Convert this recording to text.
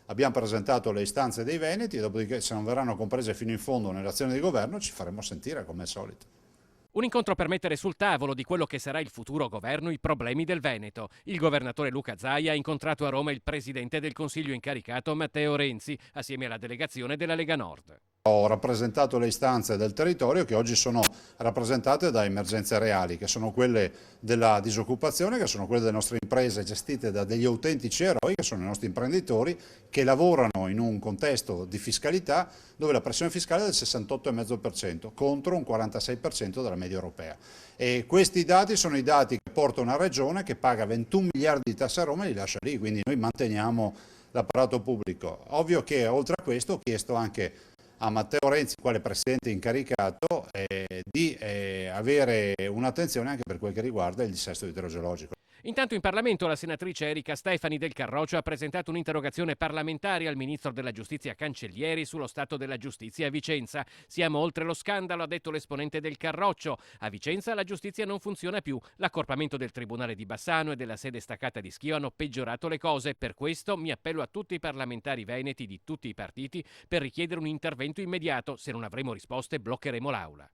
abbiamo presentato le istanze dei veneti, dopodiché se non verranno comprese fino in fondo nell'azione di governo ci faremo sentire come al solito. Un incontro per mettere sul tavolo di quello che sarà il futuro governo i problemi del Veneto. Il governatore Luca Zaia ha incontrato a Roma il presidente del Consiglio incaricato Matteo Renzi, assieme alla delegazione della Lega Nord. Ho rappresentato le istanze del territorio che oggi sono rappresentate da emergenze reali, che sono quelle della disoccupazione, che sono quelle delle nostre imprese gestite da degli autentici eroi, che sono i nostri imprenditori, che lavorano in un contesto di fiscalità dove la pressione fiscale è del 68,5% contro un 46% della media europea. E questi dati sono i dati che porta una regione che paga 21 miliardi di tasse a Roma e li lascia lì, quindi noi manteniamo l'apparato pubblico. Ovvio che oltre a questo ho chiesto anche a Matteo Renzi, quale presidente incaricato, di avere un'attenzione anche per quel che riguarda il dissesto idrogeologico. Intanto in Parlamento la senatrice Erika Stefani del Carroccio ha presentato un'interrogazione parlamentare al ministro della Giustizia Cancellieri sullo stato della giustizia a Vicenza. Siamo oltre lo scandalo, ha detto l'esponente del Carroccio. A Vicenza la giustizia non funziona più. L'accorpamento del Tribunale di Bassano e della sede staccata di Schio hanno peggiorato le cose. Per questo mi appello a tutti i parlamentari veneti di tutti i partiti per richiedere un intervento immediato. Se non avremo risposte bloccheremo l'Aula.